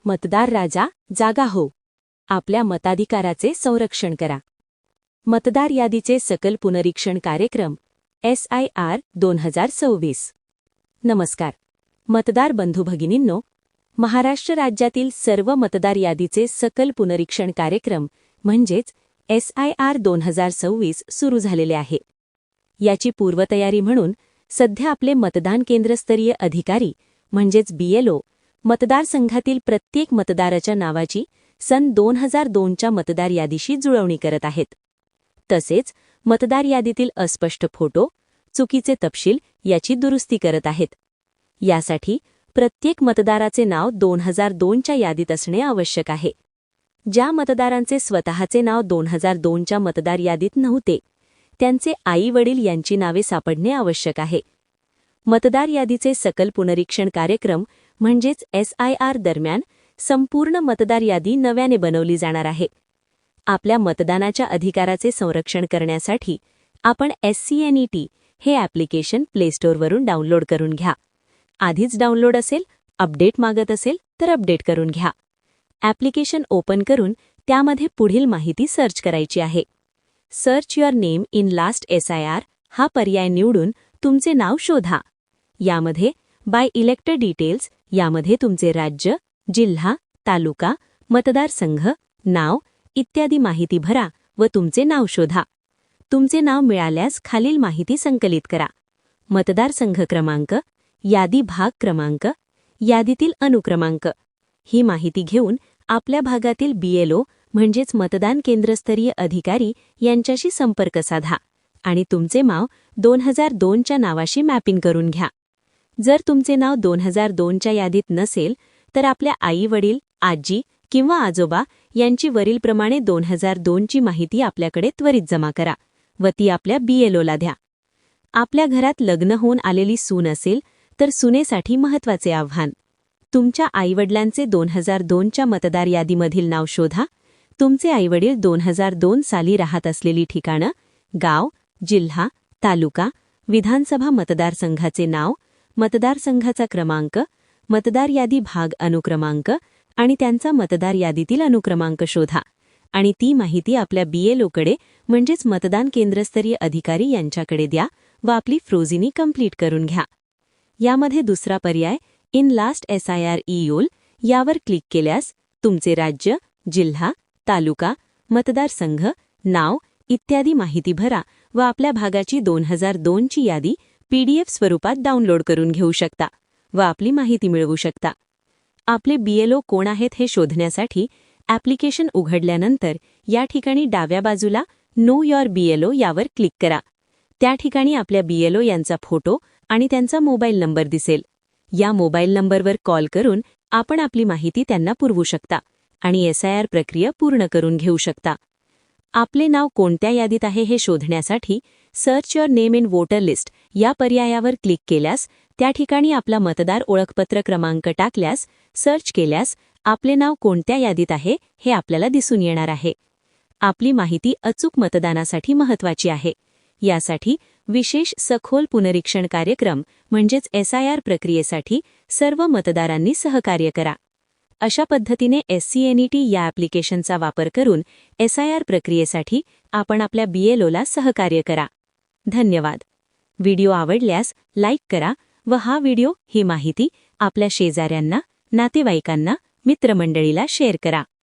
मतदार राजा जागा हो. आपल्या मताधिकाराचे संरक्षण करा. मतदार यादीचे सकल पुनरीक्षण कार्यक्रम SIR 2026. नमस्कार. मतदार बंधू भगिनींनो, महाराष्ट्र राज्यातील सर्व मतदार यादीचे सकल पुनरीक्षण कार्यक्रम म्हणजेच SIR 2026 सुरू झालेले आहे. याची पूर्वतयारी म्हणून सध्या आपले मतदान केंद्रस्तरीय अधिकारी म्हणजेच BLO मतदारसंघातील प्रत्येक मतदाराच्या नावाची सन 2002च्या मतदार यादीशी जुळवणी करत आहेत. तसेच मतदार यादीतील अस्पष्ट फोटो, चुकीचे तपशील याची दुरुस्ती करत आहेत. यासाठी प्रत्येक मतदाराचे नाव 2002च्या यादीत असणे आवश्यक आहे. ज्या मतदारांचे स्वतःचे नाव 2002च्या मतदार यादीत नव्हते, त्यांचे आई-वडील यांची नावे सापडणे आवश्यक आहे. मतदार यादीचे सकल पुनरीक्षण कार्यक्रम म्हणजेच SIR दरम्यान संपूर्ण मतदार यादी नव्याने बनवली जाणार आहे. आपल्या मतदानाच्या अधिकाराचे संरक्षण करण्यासाठी आपण SCNET हे ॲप्लिकेशन प्लेस्टोअरवरून डाउनलोड करून घ्या. आधीच डाउनलोड असेल, अपडेट मागत असेल तर अपडेट करून घ्या. ॲप्लिकेशन ओपन करून त्यामध्ये पुढील माहिती सर्च करायची आहे. Search your name in last SIR हा पर्याय निवडून तुमचे नाव शोधा. यामध्ये बाय इलेक्टर डिटेल्स यामध्ये तुमचे राज्य, जिल्हा, तालुका, मतदारसंघ, नाव इत्यादी माहिती भरा व तुमचे नाव शोधा. तुमचे नाव मिळाल्यास खालील माहिती संकलित करा. मतदारसंघ क्रमांक, यादी भाग क्रमांक, यादीतील अनुक्रमांक. ही माहिती घेऊन आपल्या भागातील BLO म्हणजेच मतदान केंद्रस्तरीय अधिकारी यांच्याशी संपर्क साधा आणि तुमचे नाव 2002च्या नावाशी मॅपिंग करून घ्या. जर तुमचे नाव 2002च्या यादीत नसेल तर आपल्या आई-वडील, आजी किंवा आजोबा यांची वरीलप्रमाणे 2002ची माहिती आपल्याकडे त्वरित जमा करा व ती आपल्या BLOला द्या. आपल्या घरात लग्न होऊन आलेली सून असेल तर सुनेसाठी महत्त्वाचे आव्हान. तुमच्या आईवडिलांचे 2002च्या मतदार यादीमधील नाव शोधा. तुमचे आईवडील 2002 साली राहत असलेली ठिकाणं, गाव, जिल्हा, तालुका, विधानसभा मतदारसंघाचे नाव, मतदारसंघाचा क्रमांक, मतदार यादी भाग अनुक्रमांक आणि त्यांचा मतदार यादीतील अनुक्रमांक शोधा आणि ती माहिती आपल्या BLOकडे म्हणजेच मतदान केंद्रस्तरीय अधिकारी यांच्याकडे द्या व आपली फ्रोजिनी कंप्लीट करून घ्या. यामध्ये दुसरा पर्याय इन लास्ट SIR EOL यावर क्लिक केल्यास तुमचे राज्य, जिल्हा, तालुका, मतदारसंघ, नाव इत्यादी माहिती भरा व आपल्या भागाची 2002ची यादी PDF स्वरूपात डाउनलोड करून घेऊ शकता व आपली माहिती मिळवू शकता. आपले BLO कोण आहेत हे शोधण्यासाठी ॲप्लिकेशन उघडल्यानंतर या ठिकाणी डाव्या बाजूला नो युअर BLO यावर क्लिक करा. त्या ठिकाणी आपल्या BLO यांचा फोटो आणि त्यांचा मोबाईल नंबर दिसेल. या मोबाईल नंबरवर कॉल करून आपण आपली माहिती त्यांना पुरवू शकता आणि SIR प्रक्रिया पूर्ण करून घेऊ शकता. आपले नाव कोणत्या यादीत आहे हे शोधण्यासाठी search your name in voter list या पर्यायावर क्लिक केल्यास त्या ठिकाणी आपला मतदार ओळखपत्र क्रमांक टाकल्यास, सर्च केल्यास आपले नाव कोणत्या यादीत आहे हे आपल्याला दिसून येणार आहे. आपली माहिती अचूक मतदानासाठी महत्त्वाची आहे. यासाठी विशेष सखोल पुनरीक्षण कार्यक्रम म्हणजेच SIR प्रक्रियेसाठी सर्व मतदारांनी सहकार्य करा. अशा पद्धतीने SCNET या ॲप्लिकेशनचा वापर करून SIR प्रक्रियेसाठी आपण आपल्या BLOला सहकार्य करा. धन्यवाद. व्हिडिओ आवडल्यास लाईक करा व ही माहिती आपल्या शेजाऱ्यांना, नातेवाईकांना, मित्रमंडळीला शेअर करा.